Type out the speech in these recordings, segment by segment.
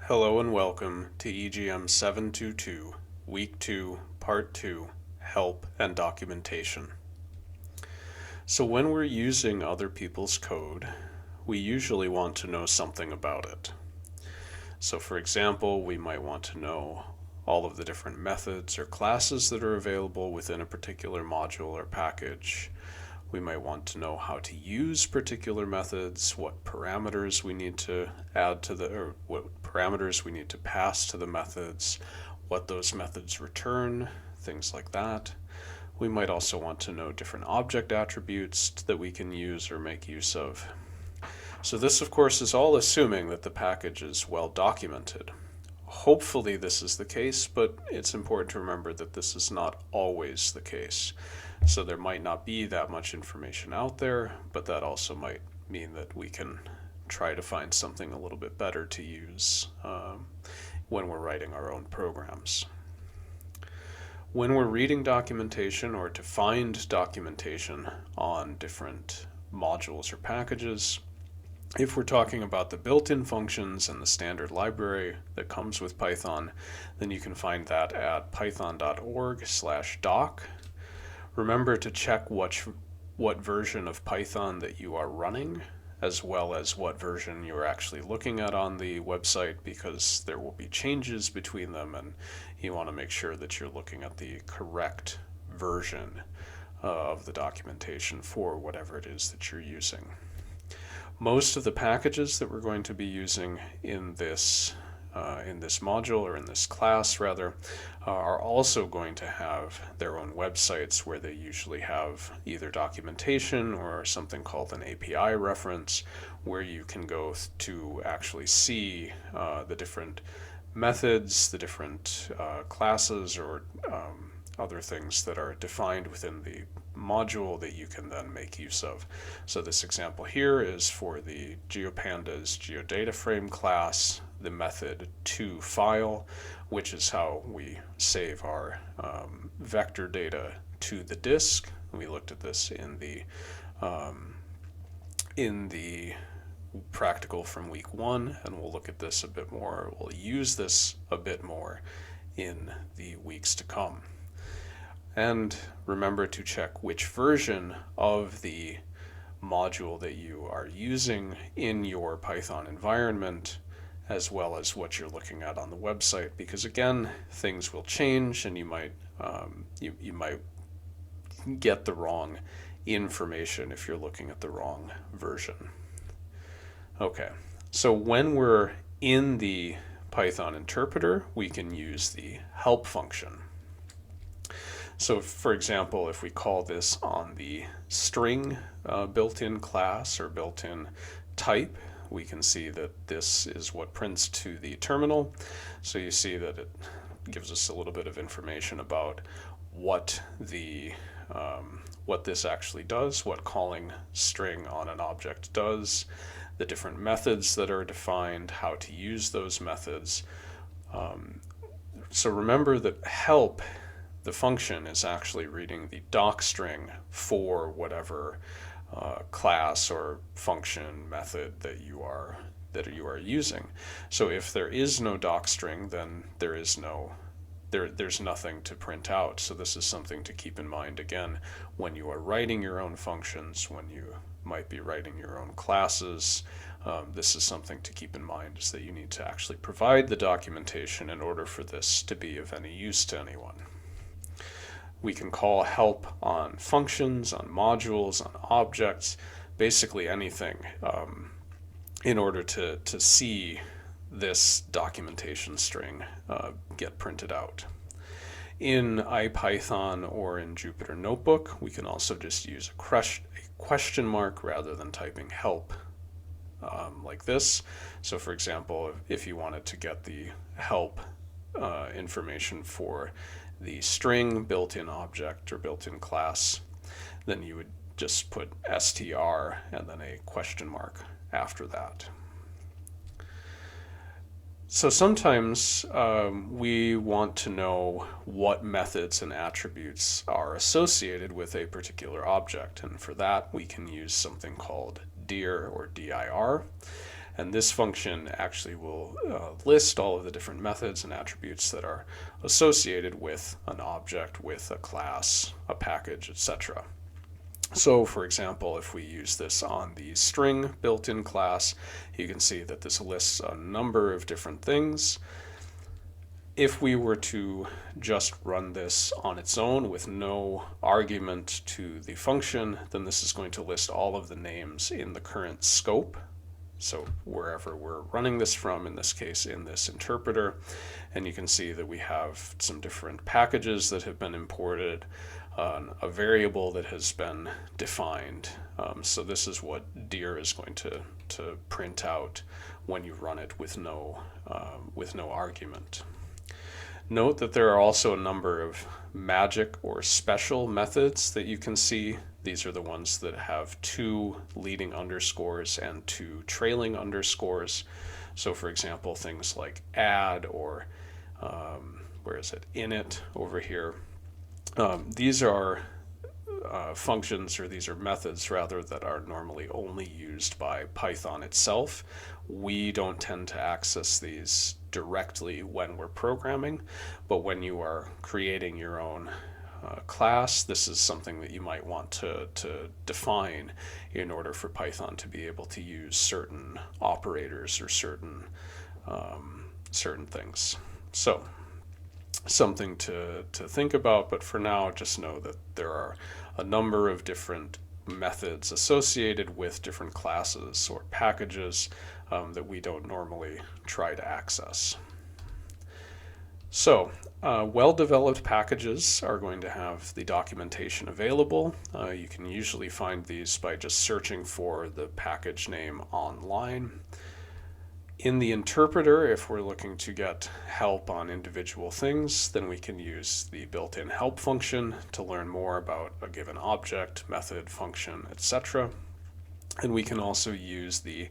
Hello and welcome to EGM722, Week 2, Part 2, Help and Documentation. So when we're using other people's code, we usually want to know something about it. So for example, we might want to know all of the different methods or classes that are available within a particular module or package. We might want to know how to use particular methods, what parameters we need to add to or what parameters we need to pass to the methods, what those methods return, things like that. We might also want to know different object attributes that we can use or make use of. So this, of course, is all assuming that the package is well documented. Hopefully this is the case, but it's important to remember that this is not always the case. So there might not be that much information out there, but that also might mean that we can try to find something a little bit better to use when we're writing our own programs. When we're reading documentation or to find documentation on different modules or packages, if we're talking about the built-in functions and the standard library that comes with Python, then you can find that at python.org/doc. Remember to check what version of Python that you are running, as well as what version you're actually looking at on the website, because there will be changes between them, and you want to make sure that you're looking at the correct version of the documentation for whatever it is that you're using. Most of the packages that we're going to be using in this module, or in this class rather, are also going to have their own websites where they usually have either documentation or something called an API reference, where you can go to actually see the different methods, the different classes, or other things that are defined within the module that you can then make use of. So this example here is for the GeoPandas GeoDataFrame class, the method toFile, which is how we save our vector data to the disk. We looked at this in the practical from week 1, and we'll look at this a bit more. We'll use this a bit more in the weeks to come. And remember to check which version of the module that you are using in your Python environment, as well as what you're looking at on the website, because again, things will change, and you might get the wrong information if you're looking at the wrong version. Okay, so when we're in the Python interpreter, we can use the help function. So for example, if we call this on the string built-in class or built-in type, we can see that this is what prints to the terminal. So you see that it gives us a little bit of information about what this actually does, what calling string on an object does, the different methods that are defined, how to use those methods. So remember that help, the function, is actually reading the docstring for whatever class or function method that you are using. So if there is no docstring, then there's nothing to print out. So this is something to keep in mind again when you are writing your own functions, when you might be writing your own classes. This is something to keep in mind, is that you need to actually provide the documentation in order for this to be of any use to anyone. We can call help on functions, on modules, on objects, basically anything, in order to see this documentation string get printed out. In IPython or in Jupyter Notebook, we can also just use a question mark rather than typing help like this. So for example, if you wanted to get the help information for the string built-in object or built-in class, then you would just put str and then a question mark after that. So sometimes we want to know what methods and attributes are associated with a particular object, and for that we can use something called dir or dir. And this function actually will list all of the different methods and attributes that are associated with an object, with a class, a package, etc. So for example, if we use this on the string built-in class, you can see that this lists a number of different things. If we were to just run this on its own with no argument to the function, then this is going to list all of the names in the current scope. So wherever we're running this from, in this case in this interpreter, and you can see that we have some different packages that have been imported, a variable that has been defined. So this is what dir is going to print out when you run it with no argument. Note that there are also a number of magic or special methods that you can see. These are the ones that have 2 leading underscores and 2 trailing underscores. So for example, things like add or init over here. These are functions, or these are methods rather, that are normally only used by Python itself. We don't tend to access these directly when we're programming, but when you are creating your own class, this is something that you might want to define in order for Python to be able to use certain operators or certain things. So something to think about, but for now just know that there are a number of different methods associated with different classes or packages that we don't normally try to access. So well-developed packages are going to have the documentation available. You can usually find these by just searching for the package name online. In the interpreter, if we're looking to get help on individual things, then we can use the built-in help function to learn more about a given object, method, function, etc. And we can also use the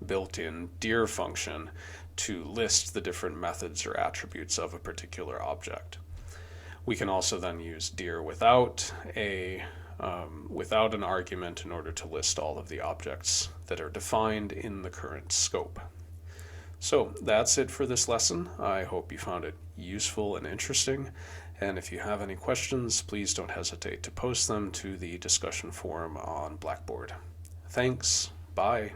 built-in dir function to list the different methods or attributes of a particular object. We can also then use dir without an argument in order to list all of the objects that are defined in the current scope. So that's it for this lesson. I hope you found it useful and interesting, and if you have any questions, please don't hesitate to post them to the discussion forum on Blackboard. Thanks. Bye.